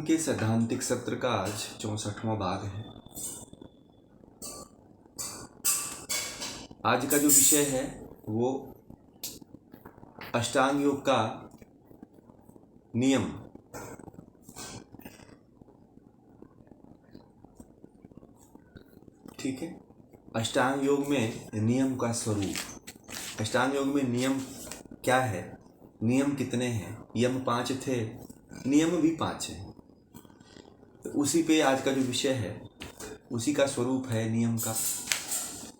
के सैद्धांतिक सत्र का आज 64वां भाग है। आज का जो विषय है वो अष्टांग योग का नियम। ठीक है, अष्टांग योग में नियम का स्वरूप। अष्टांग योग में नियम क्या है, नियम कितने हैं। यम 5 थे, नियम भी 5 हैं। तो उसी पे आज का जो विषय है उसी का स्वरूप है नियम का।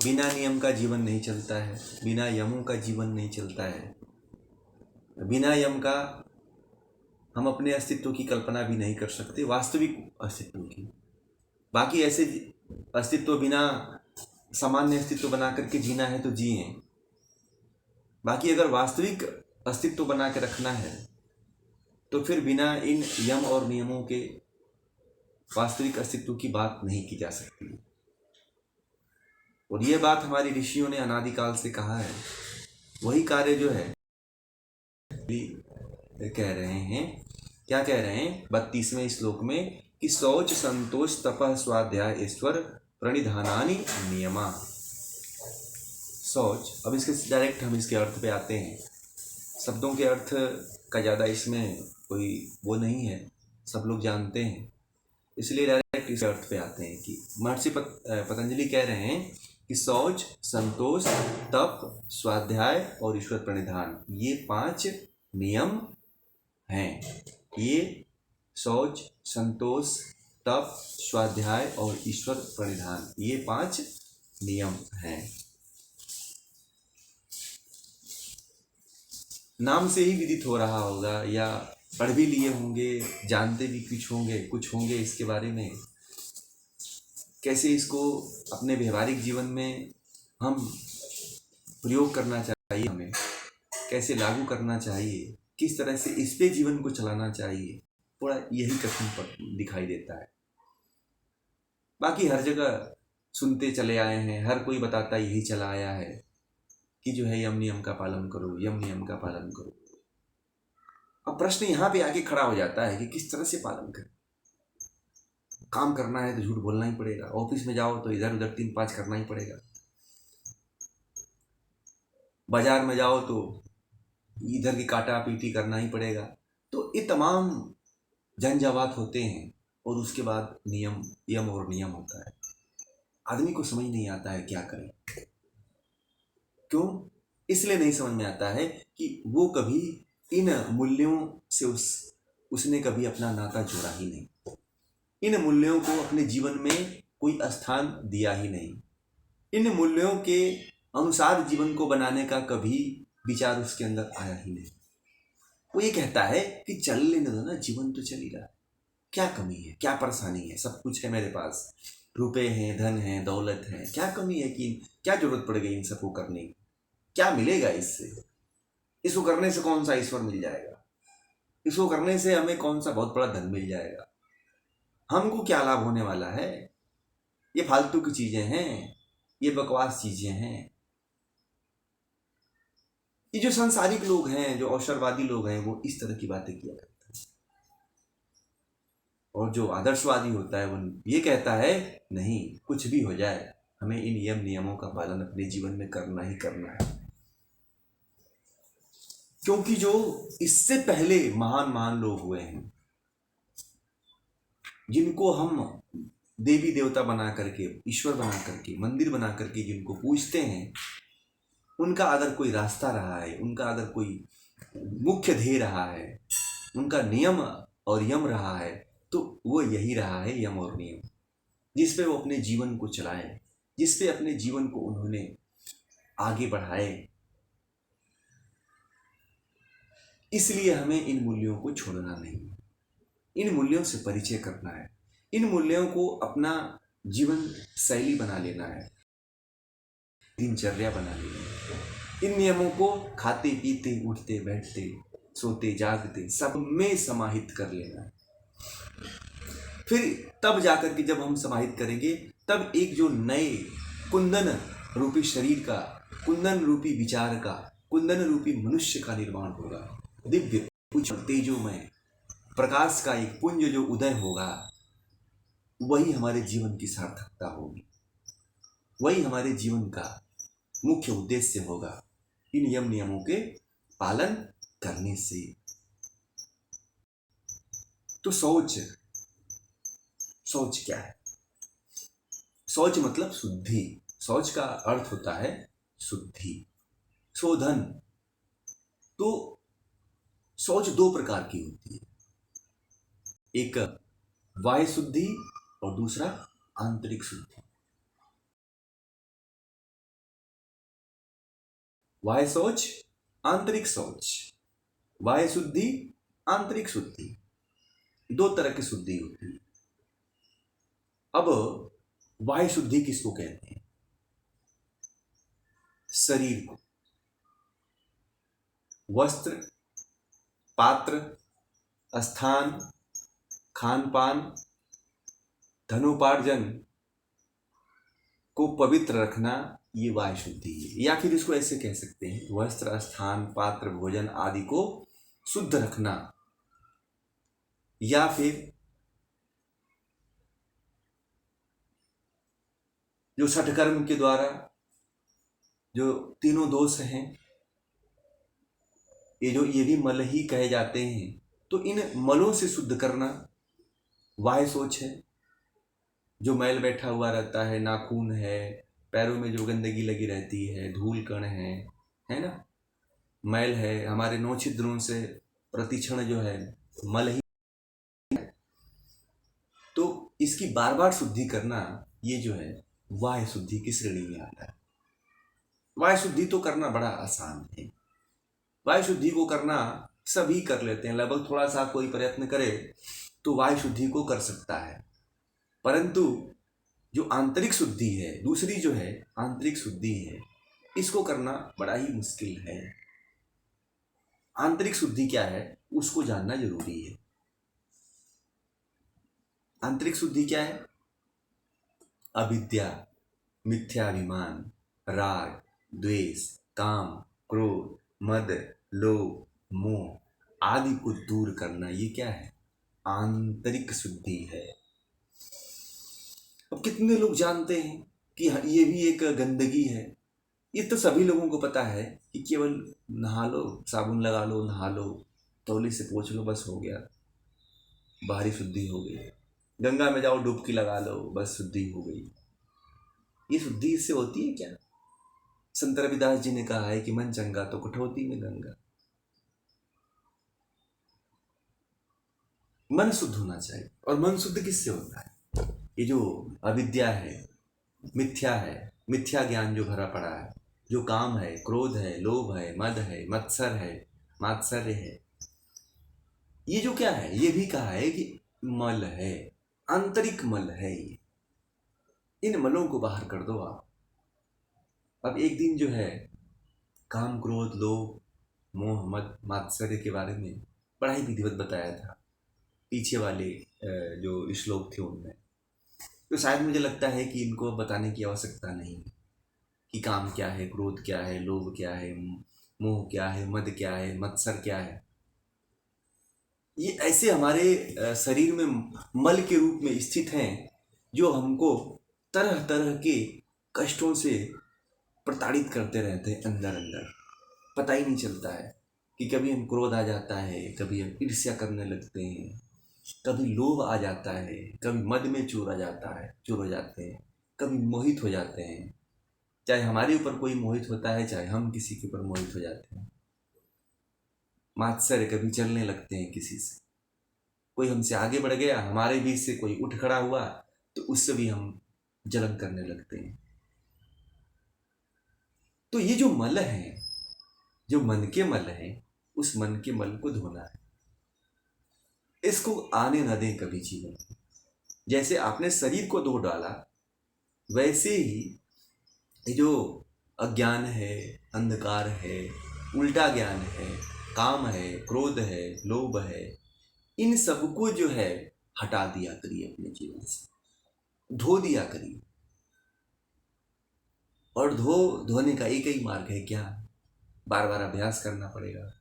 बिना नियम का जीवन नहीं चलता है, बिना यमों का जीवन नहीं चलता है। बिना यम का हम अपने अस्तित्व की कल्पना भी नहीं कर सकते, वास्तविक अस्तित्व की। बाकी ऐसे अस्तित्व बिना सामान्य अस्तित्व बना करके जीना है तो जिए। बाकी अगर वास्तविक अस्तित्व बना के रखना है तो फिर बिना इन यम और नियमों के वास्तविक अस्तित्व की बात नहीं की जा सकती। और ये बात हमारी ऋषियों ने अनादिकाल से कहा है। वही कार्य जो है कह रहे हैं, क्या कह रहे हैं 32वें श्लोक में कि शौच संतोष तपः स्वाध्याय ईश्वर प्रणिधानानि नियमा। शौच, अब इसके डायरेक्ट हम इसके अर्थ पे आते हैं। शब्दों के अर्थ का ज़्यादा इसमें कोई वो नहीं है, सब लोग जानते हैं, इसलिए डायरेक्ट इस अर्थ पे आते हैं कि महर्षि पतंजलि कह रहे हैं कि शौच, संतोष, तप, स्वाध्याय और ईश्वर प्रणिधान, ये 5 नियम हैं। ये शौच, संतोष, तप, स्वाध्याय और ईश्वर प्रणिधान, ये 5 नियम हैं। नाम से ही विदित हो रहा होगा या पढ़ भी लिए होंगे, जानते भी कुछ होंगे इसके बारे में। कैसे इसको अपने व्यवहारिक जीवन में हम प्रयोग करना चाहिए, हमें कैसे लागू करना चाहिए, किस तरह से इस पे जीवन को चलाना चाहिए, थोड़ा यही कथन दिखाई देता है। बाकी हर जगह सुनते चले आए हैं, हर कोई बताता यही चला आया है कि जो है यम नियम का पालन करो, यम नियम का पालन करो। अब प्रश्न यहाँ पे आके खड़ा हो जाता है कि किस तरह से पालन करें। काम करना है तो झूठ बोलना ही पड़ेगा, ऑफिस में जाओ तो इधर उधर 3-5 करना ही पड़ेगा, बाजार में जाओ तो इधर की काटा पीटी करना ही पड़ेगा। तो ये तमाम झंझावात होते हैं और उसके बाद यम और नियम होता है। आदमी को समझ नहीं आता है क्या करें। क्यों? इसलिए नहीं समझ में आता है कि वो कभी इन मूल्यों से उसने कभी अपना नाता जोड़ा ही नहीं, इन मूल्यों को अपने जीवन में कोई स्थान दिया ही नहीं, इन मूल्यों के अनुसार जीवन को बनाने का कभी विचार उसके अंदर आया ही नहीं। वो ये कहता है कि चल लेने दो ना, जीवन तो चल ही रहा है, क्या कमी है, क्या परेशानी है, सब कुछ है मेरे पास, रुपए हैं, धन है, दौलत है, क्या कमी है, कि क्या जरूरत पड़ गई इन सबको करने की, क्या मिलेगा इससे, इसको करने से कौन सा ईश्वर मिल जाएगा, इसको करने से हमें कौन सा बहुत बड़ा धन मिल जाएगा, हमको क्या लाभ होने वाला है। ये फालतू की चीजें हैं, ये बकवास चीजें हैं। ये जो सांसारिक लोग हैं, जो अवसरवादी लोग हैं, वो इस तरह की बातें किया करते हैं। और जो आदर्शवादी होता है वो ये कहता है नहीं, कुछ भी हो जाए हमें इन नियमों का पालन अपने जीवन में करना ही करना है। क्योंकि जो इससे पहले महान लोग हुए हैं, जिनको हम देवी देवता बना करके, ईश्वर बना करके, मंदिर बना करके जिनको पूजते हैं, उनका अगर कोई रास्ता रहा है, उनका अगर कोई मुख्य ध्येय रहा है, उनका नियम और यम रहा है, तो वो यही रहा है, यम और नियम, जिस पे वो अपने जीवन को चलाएं, जिस पे अपने जीवन को उन्होंने आगे बढ़ाए। इसलिए हमें इन मूल्यों को छोड़ना नहीं, इन मूल्यों से परिचय करना है, इन मूल्यों को अपना जीवन शैली बना लेना है, दिनचर्या बना लेना है। इन नियमों को खाते पीते, उठते बैठते, सोते जागते सब में समाहित कर लेना है। फिर तब जाकर के जब हम समाहित करेंगे, तब एक जो नए कुंदन रूपी शरीर का, कुंदन रूपी विचार का, कुंदन रूपी मनुष्य का निर्माण होगा। दिव्य, उच्च, तेजोमय, प्रकाश का एक पुंज जो उदय होगा, वही हमारे जीवन की सार्थकता होगी, वही हमारे जीवन का मुख्य उद्देश्य होगा, इन यम नियमों के पालन करने से। तो शौच, शौच क्या है? शौच मतलब शुद्धि। शौच का अर्थ होता है शुद्धि, शोधन। तो शौच दो प्रकार की होती है, एक बाह्य शुद्धि और दूसरा आंतरिक शुद्धि। बाह्य शौच, आंतरिक शौच, बाह्य शुद्धि, आंतरिक शुद्धि, दो तरह की शुद्धि होती है। अब बाह्य शुद्धि किसको कहते हैं? शरीर को, वस्त्र, पात्र, स्थान, खान पान, धनोपार्जन को पवित्र रखना, ये बाह्य शुद्धि है। या फिर इसको ऐसे कह सकते हैं, वस्त्र, स्थान, पात्र, भोजन आदि को शुद्ध रखना, या फिर जो षटकर्म के द्वारा जो तीनों दोष हैं, ये भी मल ही कहे जाते हैं। तो इन मलों से शुद्ध करना बाह्य शौच है। जो मैल बैठा हुआ रहता है, नाखून है, पैरों में जो गंदगी लगी रहती है, धूल कण है ना, मैल है, हमारे नौ छिद्रों से प्रतिक्षण जो है मल ही, तो इसकी बार बार शुद्धि करना, ये जो है बाह्य शुद्धि की श्रेणी में आता है। बाह्य शुद्धि तो करना बड़ा आसान है, बाह्य शुद्धि को करना सभी कर लेते हैं, लगभग थोड़ा सा कोई प्रयत्न करे तो बाह्य शुद्धि को कर सकता है। परंतु जो आंतरिक शुद्धि है, दूसरी जो है आंतरिक शुद्धि है, इसको करना बड़ा ही मुश्किल है। आंतरिक शुद्धि क्या है उसको जानना जरूरी है। आंतरिक शुद्धि क्या है? अविद्या, मिथ्याभिमान, राग, द्वेष, काम, क्रोध, मद, लोभ, मोह आदि को दूर करना, ये क्या है? आंतरिक शुद्धि है। अब कितने लोग जानते हैं कि ये भी एक गंदगी है? ये तो सभी लोगों को पता है कि केवल नहा लो, साबुन लगा लो, नहा लो, तौली से पोंछ लो, बस हो गया, बाहरी शुद्धि हो गई। गंगा में जाओ, डुबकी लगा लो, बस शुद्धि हो गई। ये शुद्धि इससे होती है क्या? संत रविदास जी ने कहा है कि मन चंगा तो कठौती में गंगा। मन शुद्ध होना चाहिए। और मन शुद्ध किससे होता है? ये जो अविद्या है, मिथ्या है, मिथ्या ज्ञान जो भरा पड़ा है, जो काम है, क्रोध है, लोभ है, मद है, मत्सर है, मात्सर्य है, ये जो क्या है, ये भी कहा है कि मल है, आंतरिक मल है ये। इन मलों को बाहर कर दो आप। अब एक दिन जो है काम, क्रोध, लोभ, मोह, मद, मात्सर्य के बारे में बड़ा ही विधिवत बताया था पीछे वाले जो श्लोक थे उनमें। तो शायद मुझे लगता है कि इनको बताने की आवश्यकता नहीं है कि काम क्या है, क्रोध क्या है, लोभ क्या है, मोह क्या है, मद क्या है, मत्सर क्या है। ये ऐसे हमारे शरीर में मल के रूप में स्थित हैं जो हमको तरह तरह के कष्टों से प्रताड़ित करते रहते हैं अंदर अंदर। पता ही नहीं चलता है कि कभी हम क्रोध आ जाता है, कभी हम ईर्ष्या करने लगते हैं, कभी लोभ आ जाता है, कभी मद में चूर हो जाते हैं, कभी मोहित हो जाते हैं। चाहे हमारे ऊपर कोई मोहित होता है, चाहे हम किसी के ऊपर मोहित हो जाते हैं। मात्सर्य, कभी चलने लगते हैं किसी से, कोई हमसे आगे बढ़ गया, हमारे बीच से कोई उठ खड़ा हुआ तो उससे भी हम जलन करने लगते हैं। तो ये जो मल है, जो मन के मल है, उस मन के मल को धोना है। इसको आने न दें कभी जीवन में। जैसे आपने शरीर को धो डाला, वैसे ही ये जो अज्ञान है, अंधकार है, उल्टा ज्ञान है, काम है, क्रोध है, लोभ है, इन सबको जो है हटा दिया करिए अपने जीवन से, धो दिया करिए। और धोने का एक ही मार्ग है, क्या? बार बार अभ्यास करना पड़ेगा,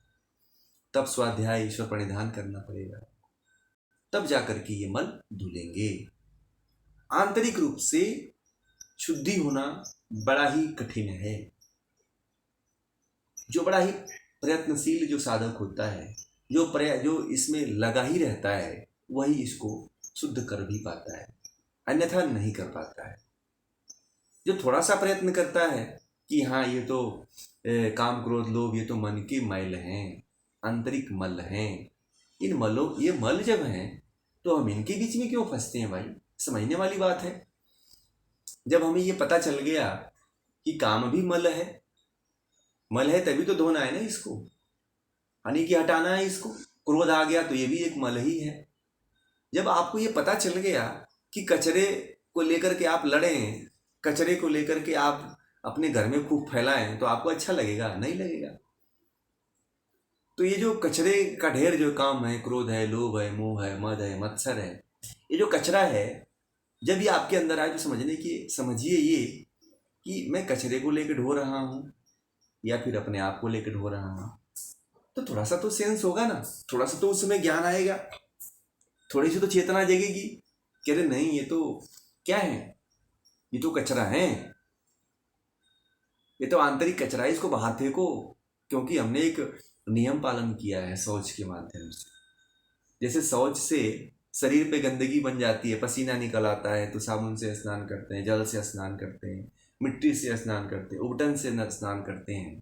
तब स्वाध्याय, ईश्वर प्रणिधान करना पड़ेगा, तब जाकर के ये मल धुलेंगे। आंतरिक रूप से शुद्धि होना बड़ा ही कठिन है। जो बड़ा ही प्रयत्नशील जो साधक होता है, जो इसमें लगा ही रहता है, वही इसको शुद्ध कर भी पाता है, अन्यथा नहीं कर पाता है। जो थोड़ा सा प्रयत्न करता है कि हाँ ये तो काम क्रोध लोभ ये तो मन के मैल हैं, आंतरिक मल हैं, ये मल जब हैं तो हम इनके बीच में क्यों फंसते हैं भाई? समझने वाली बात है। जब हमें ये पता चल गया कि काम भी मल है तभी तो धोना है ना इसको, यानी कि हटाना है इसको। क्रोध आ गया तो ये भी एक मल ही है। जब आपको ये पता चल गया कि कचरे को लेकर के आप लड़ें, कचरे को लेकर के आप अपने घर में खूब फैलाएं, तो आपको अच्छा लगेगा? नहीं लगेगा। तो ये जो कचरे का ढेर जो काम है, क्रोध है, लोभ है, मोह है, मद है, मत्सर है, ये जो कचरा है, जब ये आपके अंदर आए तो समझिए ये कि मैं कचरे को लेकर ढो रहा हूँ या फिर अपने आप को लेकर ढो रहा हूँ। तो थोड़ा सा तो सेंस होगा ना, थोड़ा सा तो उसमें ज्ञान आएगा, थोड़ी सी तो चेतना जगेगी कि अरे नहीं ये तो क्या है, ये तो कचरा है, ये तो आंतरिक कचरा है, इसको बाहर फेंको। क्योंकि हमने एक नियम पालन किया है शौच के माध्यम से। जैसे शौच से शरीर पे गंदगी बन जाती है, पसीना निकल आता है, तो साबुन से स्नान करते हैं, जल से स्नान करते हैं, मिट्टी से स्नान करते हैं, उबटन से स्नान करते हैं,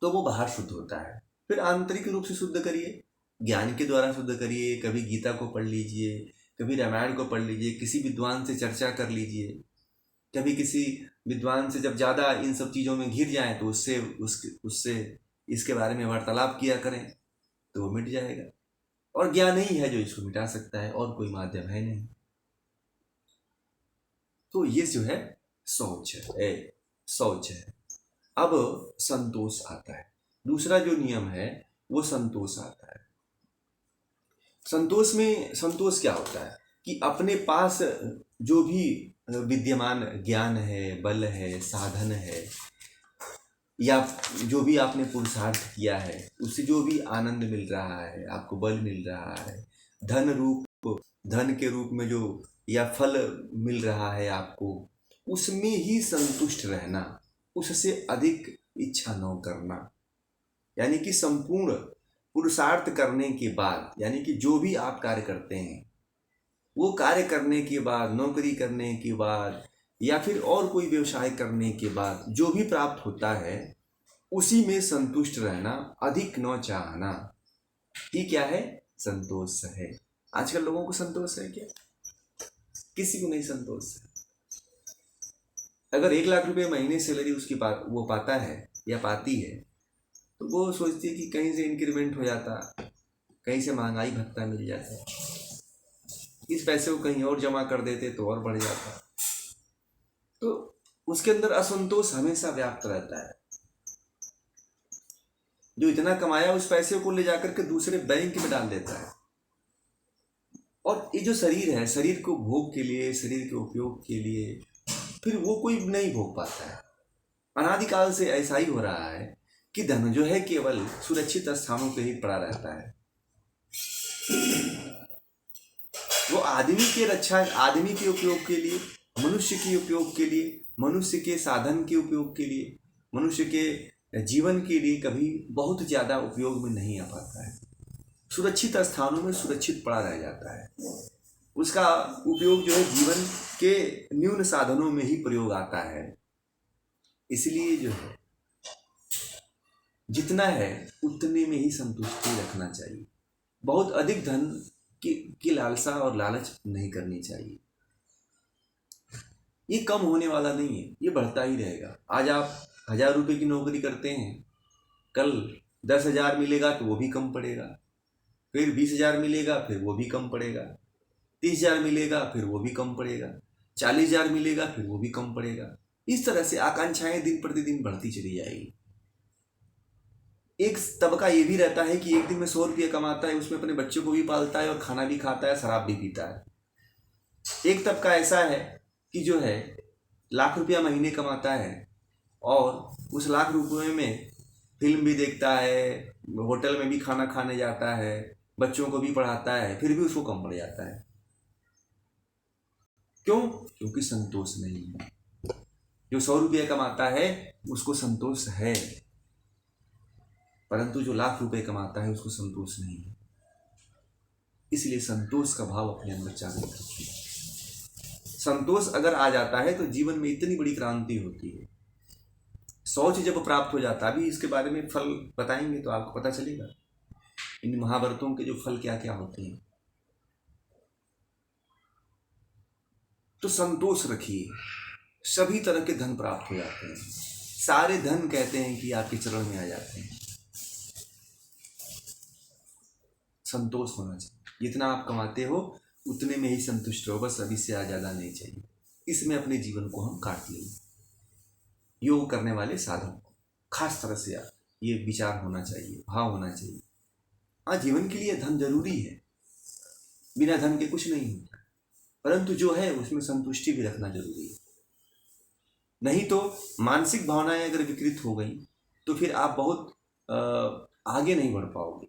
तो वो बाहर शुद्ध होता है। फिर आंतरिक रूप से शुद्ध करिए, ज्ञान के द्वारा शुद्ध करिए। कभी गीता को पढ़ लीजिए, कभी रामायण को पढ़ लीजिए, किसी विद्वान से चर्चा कर लीजिए। कभी किसी विद्वान से जब ज़्यादा इन सब चीज़ों में घिर जाएं तो उससे इसके बारे में वार्तालाप किया करें, तो वो मिट जाएगा। और ज्ञान ही है जो इसको मिटा सकता है, और कोई माध्यम है नहीं। तो ये जो है शौच है। अब संतोष आता है। दूसरा जो नियम है वो संतोष आता है। संतोष क्या होता है कि अपने पास जो भी विद्यमान ज्ञान है, बल है, साधन है, या जो भी आपने पुरुषार्थ किया है, उससे जो भी आनंद मिल रहा है, आपको बल मिल रहा है, धन के रूप में जो या फल मिल रहा है आपको, उसमें ही संतुष्ट रहना, उससे अधिक इच्छा न करना। यानी कि संपूर्ण पुरुषार्थ करने के बाद, यानी कि जो भी आप कार्य करते हैं, वो कार्य करने के बाद, नौकरी करने के बाद, या फिर और कोई व्यवसाय करने के बाद जो भी प्राप्त होता है, उसी में संतुष्ट रहना, अधिक न चाहना, ये क्या है? संतोष है। आजकल लोगों को संतोष है क्या? किसी को नहीं संतोष है। अगर 1 लाख रुपए महीने सैलरी उसकी वो पाता है या पाती है, तो वो सोचती है कि कहीं से इंक्रीमेंट हो जाता, कहीं से महंगाई भत्ता मिल जाता, इस पैसे को कहीं और जमा कर देते तो और बढ़ जाता। तो उसके अंदर असंतोष हमेशा व्याप्त रहता है। जो इतना कमाया उस पैसे को ले जाकर के दूसरे बैंक में डाल देता है। और ये जो शरीर है, शरीर को भोग के लिए, शरीर के उपयोग के लिए, फिर वो कोई नहीं भोग पाता है। अनादिकाल से ऐसा ही हो रहा है कि धन जो है केवल सुरक्षित स्थानों पे ही पड़ा रहता है। वो आदमी के रक्षा, आदमी के उपयोग के लिए, मनुष्य के उपयोग के लिए, मनुष्य के साधन के उपयोग के लिए, मनुष्य के जीवन के लिए कभी बहुत ज़्यादा उपयोग में नहीं आ पाता है। सुरक्षित स्थानों में सुरक्षित पड़ा रह जाता है। उसका उपयोग जो है जीवन के न्यून साधनों में ही प्रयोग आता है। इसलिए जो है जितना है उतने में ही संतुष्टि रखना चाहिए। बहुत अधिक धन की लालसा और लालच नहीं करनी चाहिए। ये कम होने वाला नहीं है, ये बढ़ता ही रहेगा। आज आप 1000 रुपये की नौकरी करते हैं, कल 10,000 मिलेगा तो वो भी कम पड़ेगा, फिर 20,000 मिलेगा फिर वो भी कम पड़ेगा, 30,000 मिलेगा फिर वो भी कम पड़ेगा, 40,000 मिलेगा फिर वो भी कम पड़ेगा। इस तरह से आकांक्षाएं दिन प्रतिदिन बढ़ती चली जाएगी। एक तबका ये भी रहता है कि एक दिन में 100 रुपये कमाता है, उसमें अपने बच्चों को भी पालता है और खाना भी खाता है, शराब भी पीता है। एक तबका ऐसा है कि जो है लाख रुपया महीने कमाता है और उस लाख रुपये में फिल्म भी देखता है, होटल में भी खाना खाने जाता है, बच्चों को भी पढ़ाता है, फिर भी उसको कम पड़ जाता है। क्यों? क्योंकि संतोष नहीं है। जो 100 रुपये कमाता है उसको संतोष है, परंतु जो लाख रुपए कमाता है उसको संतोष नहीं है। इसलिए संतोष का भाव अपने अंदर जागृत रखिए। संतोष अगर आ जाता है तो जीवन में इतनी बड़ी क्रांति होती है। शौच जब प्राप्त हो जाता है, अभी इसके बारे में फल बताएंगे तो आपको पता चलेगा इन महाव्रतों के जो फल क्या क्या होते हैं। तो संतोष रखिए, सभी तरह के धन प्राप्त हो जाते हैं। सारे धन कहते हैं कि आपके चरण में आ जाते हैं। संतोष होना चाहिए, जितना आप कमाते हो उतने में ही संतुष्ट रहो, बस अभी से ज़्यादा नहीं चाहिए। इसमें अपने जीवन को हम काट लेंगे। योग करने वाले साधक को खास तरह से ये विचार होना चाहिए, भाव होना चाहिए। हाँ, जीवन के लिए धन जरूरी है, बिना धन के कुछ नहीं होता, परंतु जो है उसमें संतुष्टि भी रखना जरूरी है। नहीं तो मानसिक भावनाएं अगर विकृत हो गई तो फिर आप बहुत आगे नहीं बढ़ पाओगे,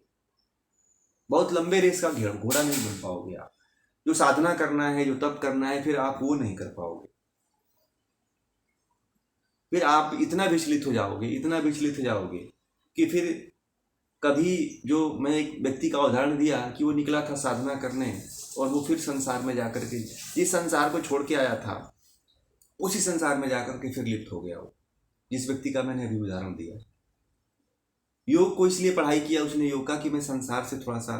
बहुत लंबे रेस का घोड़ा नहीं बन पाओगे। आप जो साधना करना है, जो तप करना है, फिर आप वो नहीं कर पाओगे। फिर आप इतना विचलित हो जाओगे, इतना विचलित हो जाओगे कि फिर कभी, जो मैं एक व्यक्ति का उदाहरण दिया कि वो निकला था साधना करने और वो फिर संसार में जाकर के, जिस संसार को छोड़ के आया था उसी संसार में जाकर के फिर लिप्त हो गया वो, जिस व्यक्ति का मैंने अभी उदाहरण दिया। योग को इसलिए पढ़ाई किया उसने योग का कि मैं संसार से थोड़ा सा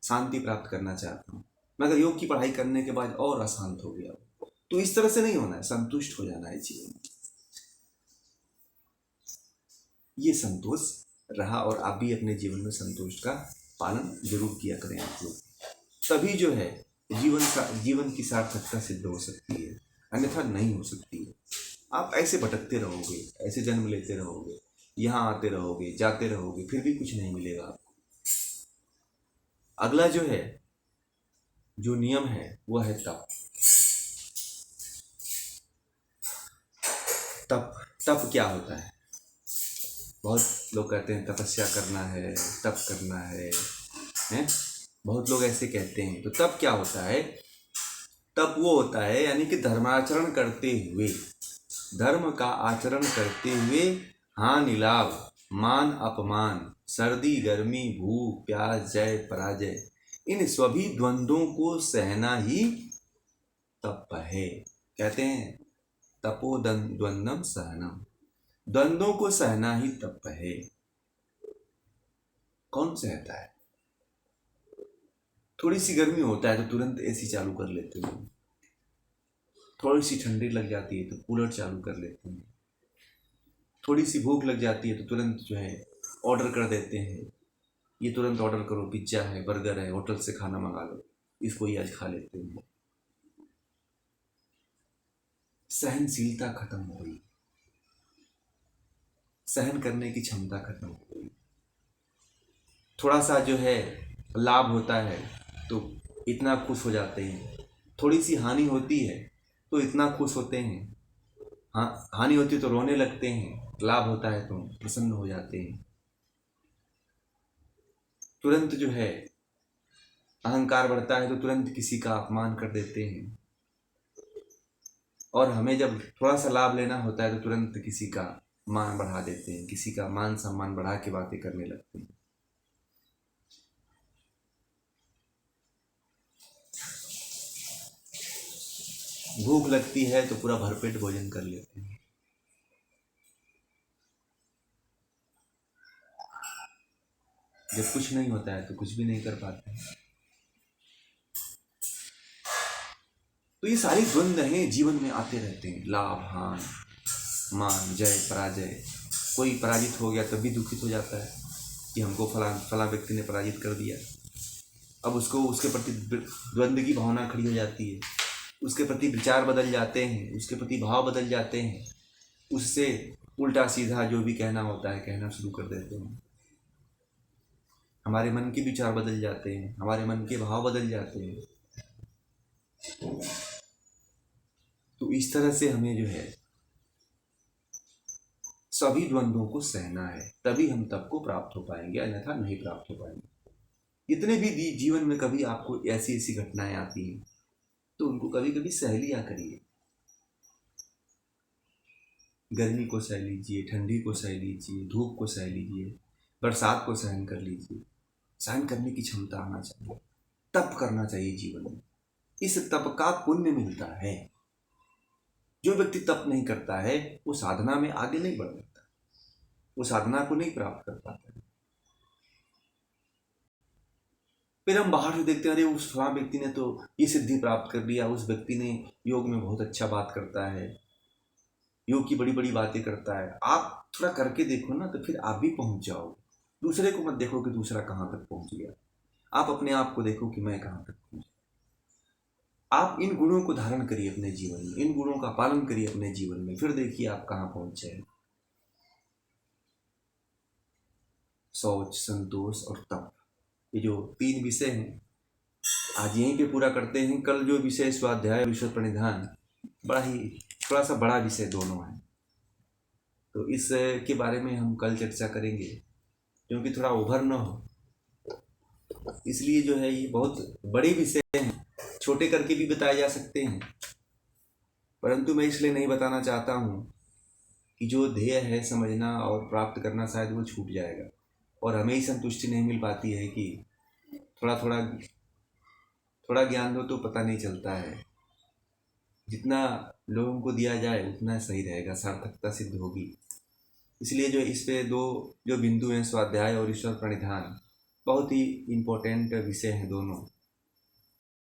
शांति प्राप्त करना चाहता हूँ, मगर योग की पढ़ाई करने के बाद और अशांत हो गया। तो इस तरह से नहीं होना है, संतुष्ट हो जाना है जीवन में। ये संतोष रहा और आप भी अपने जीवन में संतोष का पालन जरूर किया करें आप लोग, तभी जो है जीवन की सार्थकता सिद्ध हो सकती है, अन्यथा नहीं हो सकती है। आप ऐसे भटकते रहोगे, ऐसे जन्म लेते रहोगे, यहाँ आते रहोगे, जाते रहोगे, फिर भी कुछ नहीं मिलेगा आपको। अगला जो है, जो नियम है वो है तप। तप क्या होता है? बहुत लोग कहते हैं तपस्या करना है, तप करना है, हैं? बहुत लोग ऐसे कहते हैं। तो तप क्या होता है? तप वो होता है यानी कि धर्माचरण करते हुए, धर्म का आचरण करते हुए हानि लाभ, मान अपमान, सर्दी गर्मी, भूख प्यास, जय पराजय, इन सभी द्वंद्वों को सहना ही तप है। कहते हैं तपो द्वंद्वम सहनम, द्वंद्वों को सहना ही तप है। कौन सहता है? थोड़ी सी गर्मी होता है तो तुरंत एसी चालू कर लेते हैं, थोड़ी सी ठंडी लग जाती है तो कूलर चालू कर लेते हैं, थोड़ी सी भूख लग जाती है तो तुरंत जो है ऑर्डर कर देते हैं, ये तुरंत ऑर्डर करो, पिज्जा है, बर्गर है, होटल से खाना मंगा लो, इसको ही आज खा लेते हैं। सहनशीलता खत्म हो गई, सहन करने की क्षमता खत्म हो गई। थोड़ा सा जो है लाभ होता है तो इतना खुश हो जाते हैं, थोड़ी सी हानि होती है तो इतना खुश होते हैं, हाँ हानि होती है तो रोने लगते हैं, लाभ होता है तो प्रसन्न हो जाते हैं। तुरंत जो है अहंकार बढ़ता है तो तुरंत किसी का अपमान कर देते हैं, और हमें जब थोड़ा सा लाभ लेना होता है तो तुरंत किसी का मान बढ़ा देते हैं, किसी का मान सम्मान बढ़ा के बातें करने लगते हैं। भूख लगती है तो पूरा भरपेट भोजन कर लेते हैं। जब कुछ नहीं होता है तो कुछ भी नहीं कर पाते हैं। तो ये सारी द्वंद्व हैं, जीवन में आते रहते हैं, लाभ हान, मान जय पराजय। कोई पराजित हो गया तब भी दुखित हो जाता है कि हमको फला व्यक्ति ने पराजित कर दिया। अब उसको उसके प्रति द्वंद्व की भावना खड़ी हो जाती है, उसके प्रति विचार बदल जाते हैं, उसके प्रति भाव बदल जाते हैं, उससे उल्टा सीधा जो भी कहना होता है कहना शुरू कर देते हैं। हमारे मन के विचार बदल जाते हैं, हमारे मन के भाव बदल जाते हैं। तो इस तरह से हमें जो है सभी द्वंद्वों को सहना है, तभी हम तप को प्राप्त हो पाएंगे, अन्यथा नहीं प्राप्त हो पाएंगे। जितने भी जीवन में कभी आपको ऐसी ऐसी घटनाएं आती हैं तो उनको कभी कभी सह लिया करिए। गर्मी को सह लीजिए, ठंडी को सह लीजिए, धूप को सह लीजिए, बरसात को सहन कर लीजिए। सहन करने की क्षमता आना चाहिए, तप करना चाहिए जीवन में। इस तप का पुण्य मिलता है। जो व्यक्ति तप नहीं करता है वो साधना में आगे नहीं बढ़ सकता, वो साधना को नहीं प्राप्त कर पाता है। फिर हम बाहर से देखते हैं, अरे उस फलां व्यक्ति ने तो ये सिद्धि प्राप्त कर लिया, उस व्यक्ति ने योग में बहुत अच्छा बात करता है, योग की बड़ी बड़ी बातें करता है। आप थोड़ा करके देखो ना, तो फिर आप भी पहुंच जाओगे। दूसरे को मत देखो कि दूसरा कहाँ तक पहुंच गया, आप अपने आप को देखो कि मैं कहाँ तक पहुंच। आप इन गुणों को धारण करिए अपने जीवन में, इन गुणों का पालन करिए अपने जीवन में, फिर देखिए आप कहाँ पहुंच जाए। शौच, संतोष और तप, ये जो 3 विषय हैं आज यहीं पे पूरा करते हैं। कल जो विषय स्वाध्याय, विषय प्रणिधान, बड़ा ही थोड़ा सा बड़ा विषय दोनों है, तो इस के बारे में हम कल चर्चा करेंगे, क्योंकि थोड़ा ओभर न हो इसलिए जो है ये बहुत बड़े विषय हैं, छोटे करके भी बताए जा सकते हैं, परंतु मैं इसलिए नहीं बताना चाहता हूँ कि जो ध्येय है समझना और प्राप्त करना शायद वो छूट जाएगा, और हमें ही संतुष्टि नहीं मिल पाती है कि थोड़ा थोड़ा थोड़ा ज्ञान दो तो पता नहीं चलता है। जितना लोगों को दिया जाए उतना सही रहेगा, सार्थकता सिद्ध होगी। इसलिए जो इस पे 2 जो बिंदु हैं, स्वाध्याय और ईश्वर प्रणिधान, बहुत ही इम्पोर्टेंट विषय हैं दोनों।